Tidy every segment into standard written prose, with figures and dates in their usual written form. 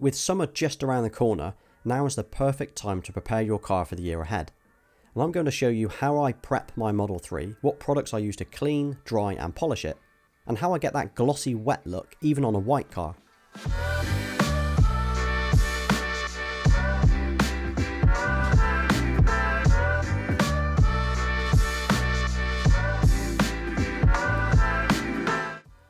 With summer just around the corner, now is the perfect time to prepare your car for the year ahead. And I'm going to show you how I prep my Model 3, what products I use to clean, dry and polish it, and how I get that glossy wet look even on a white car.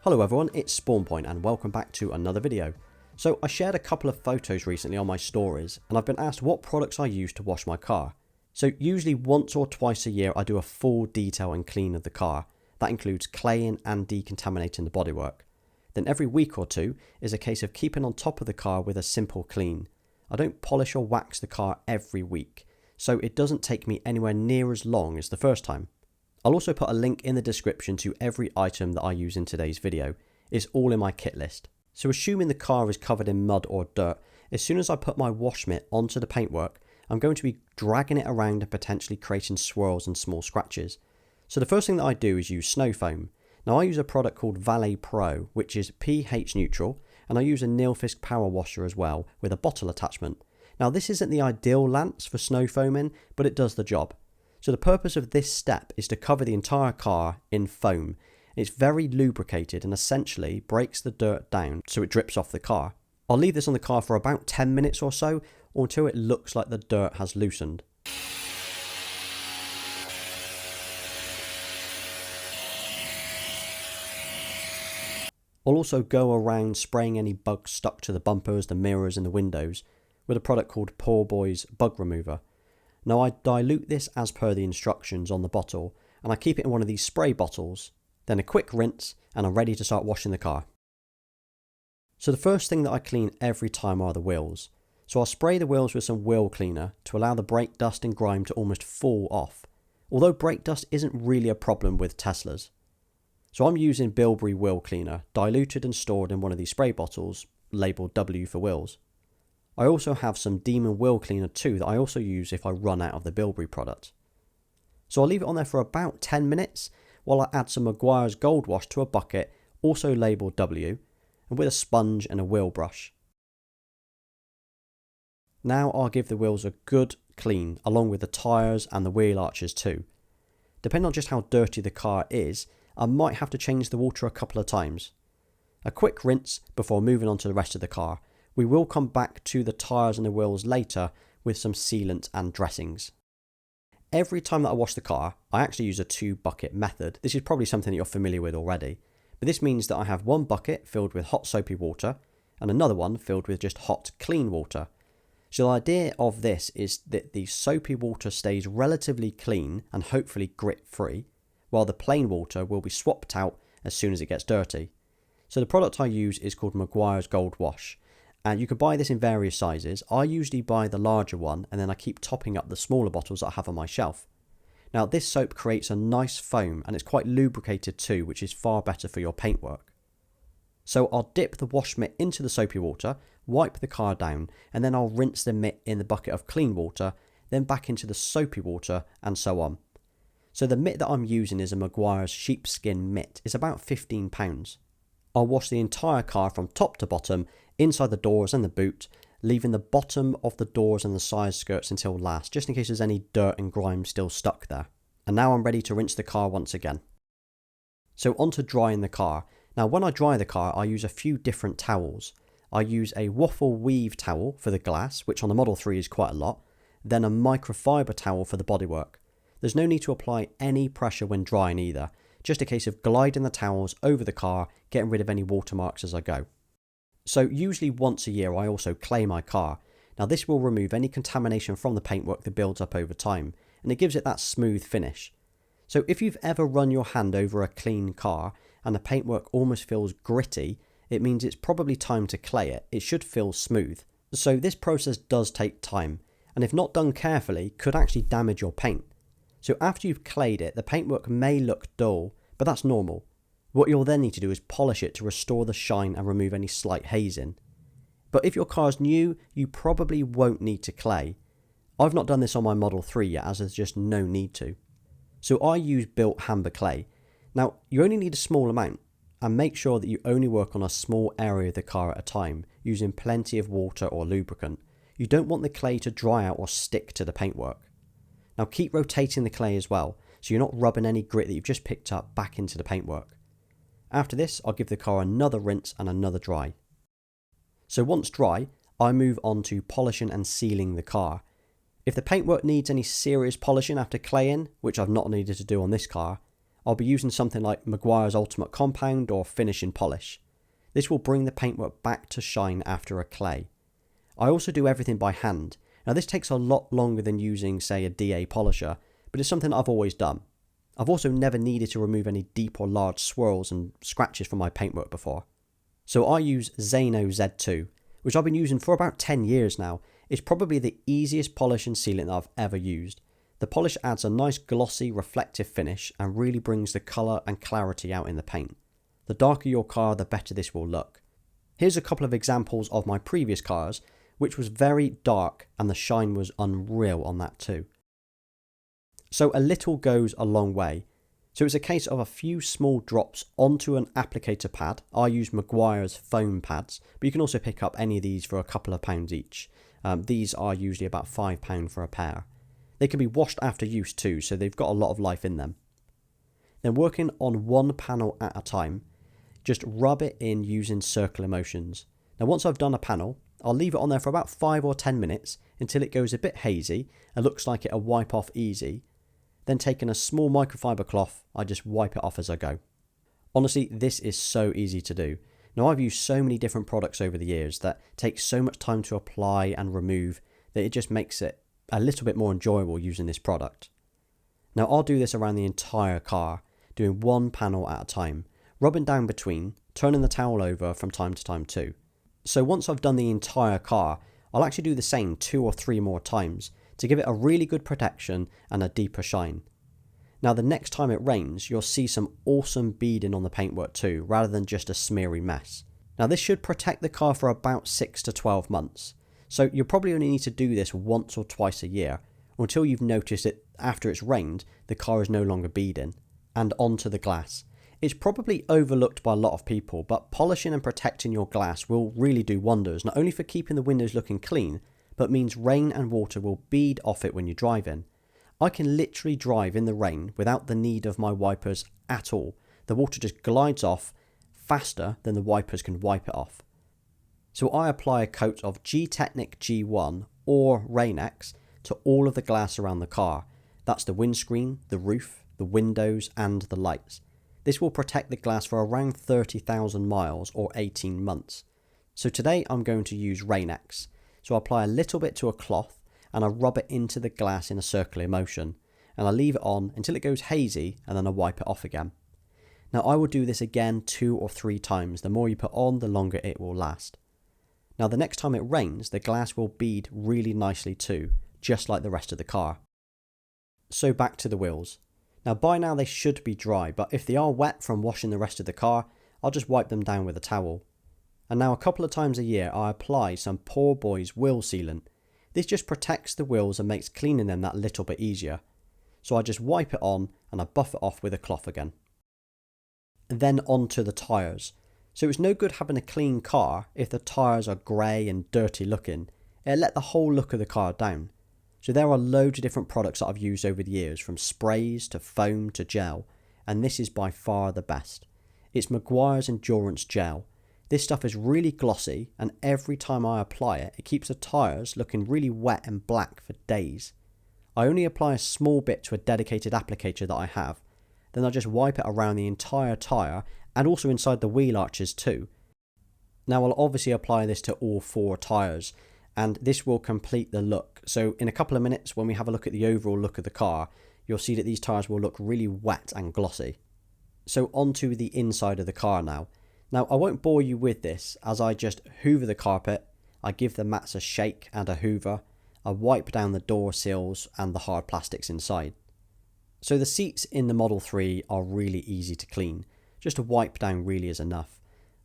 Hello everyone, it's SpawnPoiint and welcome back to another video. So I shared a couple of photos recently on my stories and I've been asked what products I use to wash my car. So usually once or twice a year I do a full detail and clean of the car. That includes claying and decontaminating the bodywork. Then every week or two is a case of keeping on top of the car with a simple clean. I don't polish or wax the car every week, so it doesn't take me anywhere near as long as the first time. I'll also put a link in the description to every item that I use in today's video. It's all in my kit list. So assuming the car is covered in mud or dirt, as soon as I put my wash mitt onto the paintwork, I'm going to be dragging it around and potentially creating swirls and small scratches. So the first thing that I do is use snow foam. Now I use a product called Valet Pro, which is pH neutral, and I use a Nilfisk power washer as well with a bottle attachment. Now this isn't the ideal lance for snow foaming, but it does the job. So the purpose of this step is to cover the entire car in foam. It's very lubricated and essentially breaks the dirt down so it drips off the car. I'll leave this on the car for about 10 minutes or so, or until it looks like the dirt has loosened. I'll also go around spraying any bugs stuck to the bumpers, the mirrors and the windows with a product called Poor Boy's Bug Remover. Now I dilute this as per the instructions on the bottle and I keep it in one of these spray bottles, then a quick rinse and I'm ready to start washing the car. So the first thing that I clean every time are the wheels. So I'll spray the wheels with some wheel cleaner to allow the brake dust and grime to almost fall off, although brake dust isn't really a problem with Teslas. So I'm using Bilberry wheel cleaner, diluted and stored in one of these spray bottles, labelled W for wheels. I also have some Demon wheel cleaner too that I also use if I run out of the Bilberry product. So I'll leave it on there for about 10 minutes while I add some Meguiar's Gold Wash to a bucket, also labelled W, and with a sponge and a wheel brush. Now I'll give the wheels a good clean along with the tyres and the wheel arches too. Depending on just how dirty the car is, I might have to change the water a couple of times. A quick rinse before moving on to the rest of the car. We will come back to the tyres and the wheels later with some sealant and dressings. Every time that I wash the car, I actually use a 2-bucket method. This is probably something that you're familiar with already. But this means that I have one bucket filled with hot soapy water and another one filled with just hot clean water. So the idea of this is that the soapy water stays relatively clean and hopefully grit free, while the plain water will be swapped out as soon as it gets dirty. So the product I use is called Meguiar's Gold Wash. And you can buy this in various sizes. I usually buy the larger one and then I keep topping up the smaller bottles that I have on my shelf. Now this soap creates a nice foam and it's quite lubricated too, which is far better for your paintwork. So I'll dip the wash mitt into the soapy water, wipe the car down, and then I'll rinse the mitt in the bucket of clean water, then back into the soapy water and so on. So the mitt that I'm using is a Meguiar's sheepskin mitt. It's about £15. I'll wash the entire car from top to bottom, inside the doors and the boot, leaving the bottom of the doors and the side skirts until last, just in case there's any dirt and grime still stuck there. And now I'm ready to rinse the car once again. So on to drying the car. Now when I dry the car, I use a few different towels. I use a waffle weave towel for the glass, which on the Model 3 is quite a lot, then a microfiber towel for the bodywork. There's no need to apply any pressure when drying either, just a case of gliding the towels over the car, getting rid of any watermarks as I go. So usually once a year I also clay my car. Now this will remove any contamination from the paintwork that builds up over time, and it gives it that smooth finish. So if you've ever run your hand over a clean car and the paintwork almost feels gritty, it means it's probably time to clay it. It should feel smooth. So this process does take time, and if not done carefully, could actually damage your paint. So after you've clayed it, the paintwork may look dull, but that's normal. What you'll then need to do is polish it to restore the shine and remove any slight hazing. But if your car's new, you probably won't need to clay. I've not done this on my Model 3 yet, as there's just no need to. So I use built Hamber clay. Now, you only need a small amount. and make sure that you only work on a small area of the car at a time, using plenty of water or lubricant. You don't want the clay to dry out or stick to the paintwork. Now keep rotating the clay as well, so you're not rubbing any grit that you've just picked up back into the paintwork. After this, I'll give the car another rinse and another dry. So once dry, I move on to polishing and sealing the car. If the paintwork needs any serious polishing after claying, which I've not needed to do on this car, I'll be using something like Meguiar's Ultimate Compound or Finishing Polish. This will bring the paintwork back to shine after a clay. I also do everything by hand. Now this takes a lot longer than using, say, a DA polisher, but it's something I've always done. I've also never needed to remove any deep or large swirls and scratches from my paintwork before. So I use Zano Z2, which I've been using for about 10 years now. It's probably the easiest polish and sealant that I've ever used. The polish adds a nice glossy, reflective finish and really brings the colour and clarity out in the paint. The darker your car, the better this will look. Here's a couple of examples of my previous cars, which was very dark and the shine was unreal on that too. So a little goes a long way. So it's a case of a few small drops onto an applicator pad. I use Meguiar's foam pads, but you can also pick up any of these for a couple of pounds each. These are usually about £5 for a pair. They can be washed after use too, so they've got a lot of life in them. Then working on one panel at a time, just rub it in using circular motions. Now once I've done a panel, I'll leave it on there for about 5 or 10 minutes until it goes a bit hazy and looks like it'll wipe off easy. Then taking a small microfiber cloth, I just wipe it off as I go. Honestly, this is so easy to do. Now I've used so many different products over the years that take so much time to apply and remove that it just makes it a little bit more enjoyable using this product. Now I'll do this around the entire car, doing one panel at a time, rubbing down between, turning the towel over from time to time too. So once I've done the entire car, I'll actually do the same 2 or 3 more times to give it a really good protection and a deeper shine. Now the next time it rains, you'll see some awesome beading on the paintwork too, rather than just a smeary mess. Now this should protect the car for about 6 to 12 months. So you'll probably only need to do this once or twice a year, until you've noticed that after it's rained, the car is no longer beading. And onto the glass. It's probably overlooked by a lot of people, but polishing and protecting your glass will really do wonders, not only for keeping the windows looking clean, but means rain and water will bead off it when you drive in. I can literally drive in the rain without the need of my wipers at all. The water just glides off faster than the wipers can wipe it off. So I apply a coat of G-Technic G1 or Rain-X to all of the glass around the car. That's the windscreen, the roof, the windows and the lights. This will protect the glass for around 30,000 miles or 18 months. So today I'm going to use Rain-X. So I apply a little bit to a cloth and I rub it into the glass in a circular motion. And I leave it on until it goes hazy and then I wipe it off again. Now I will do this again 2 or 3 times. The more you put on, the longer it will last. Now the next time it rains, the glass will bead really nicely too, just like the rest of the car. So back to the wheels. Now by now they should be dry, but if they are wet from washing the rest of the car, I'll just wipe them down with a towel. And now a couple of times a year I apply some Poor Boy's wheel sealant. This just protects the wheels and makes cleaning them that little bit easier. So I just wipe it on and I buff it off with a cloth again. And then onto the tyres. So it's no good having a clean car if the tyres are grey and dirty looking. It'll let the whole look of the car down. So there are loads of different products that I've used over the years, from sprays to foam to gel, and this is by far the best. It's Meguiar's Endurance Gel. This stuff is really glossy, and every time I apply it, it keeps the tyres looking really wet and black for days. I only apply a small bit to a dedicated applicator that I have, then I just wipe it around the entire tyre and also inside the wheel arches too. Now I'll obviously apply this to all 4 tyres, and this will complete the look. So in a couple of minutes when we have a look at the overall look of the car, you'll see that these tyres will look really wet and glossy. So onto the inside of the car now. Now I won't bore you with this, as I just hoover the carpet, I give the mats a shake and a hoover, I wipe down the door sills and the hard plastics inside. So the seats in the Model 3 are really easy to clean, just a wipe down really is enough.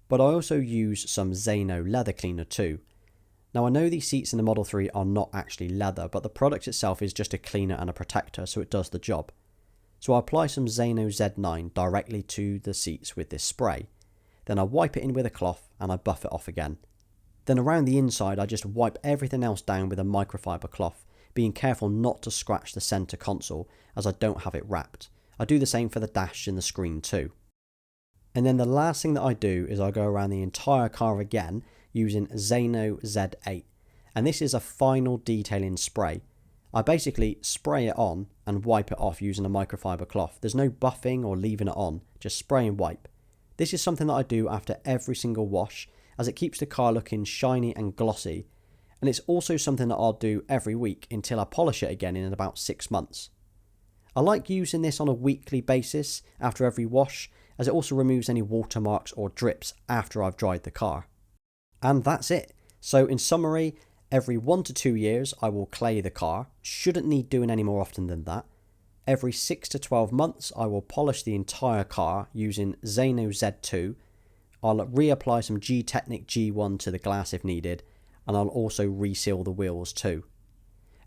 But I also use some Zano leather cleaner too. Now I know these seats in the Model 3 are not actually leather, but the product itself is just a cleaner and a protector, so it does the job. So I apply some Zano Z9 directly to the seats with this spray. then I wipe it in with a cloth and I buff it off again. Then around the inside I just wipe everything else down with a microfiber cloth, being careful not to scratch the centre console as I don't have it wrapped. I do the same for the dash and the screen too. And then the last thing that I do is I go around the entire car again using Xeno Z8, and this is a final detailing spray. I basically spray it on and wipe it off using a microfiber cloth. There's no buffing or leaving it on, just spray and wipe. This is something that I do after every single wash, as it keeps the car looking shiny and glossy, and it's also something that I'll do every week until I polish it again in about 6 months. I like using this on a weekly basis after every wash, as it also removes any watermarks or drips after I've dried the car. And that's it. So in summary, every 1 to 2 years I will clay the car, shouldn't need doing any more often than that. Every 6 to 12 months I will polish the entire car using Xeno Z2. I'll reapply some G-Technic G1 to the glass if needed, and I'll also reseal the wheels too.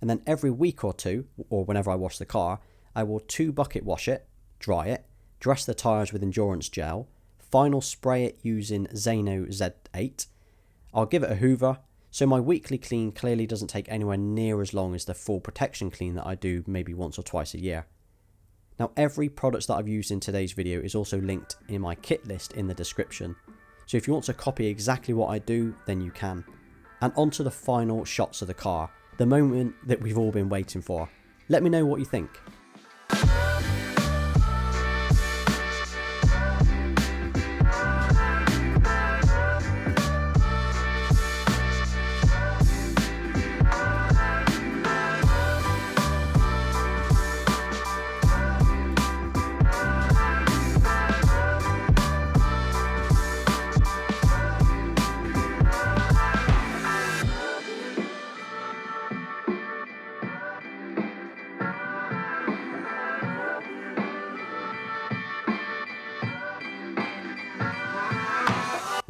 And then every week or two, or whenever I wash the car, I will 2 bucket wash it, dry it, dress the tyres with endurance gel, final spray it using Xeno Z8. I'll give it a hoover, so my weekly clean clearly doesn't take anywhere near as long as the full protection clean that I do maybe once or twice a year. Now every product that I've used in today's video is also linked in my kit list in the description, so if you want to copy exactly what I do, then you can. And onto the final shots of the car, the moment that we've all been waiting for. Let me know what you think.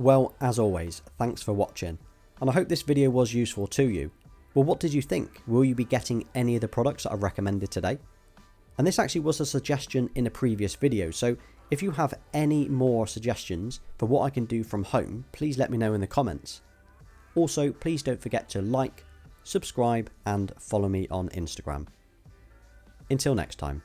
Well, as always, thanks for watching, and I hope this video was useful to you. Well, what did you think? Will you be getting any of the products that I've recommended today? And this actually was a suggestion in a previous video, so if you have any more suggestions for what I can do from home, please let me know in the comments. Also, please don't forget to like, subscribe, and follow me on Instagram. Until next time.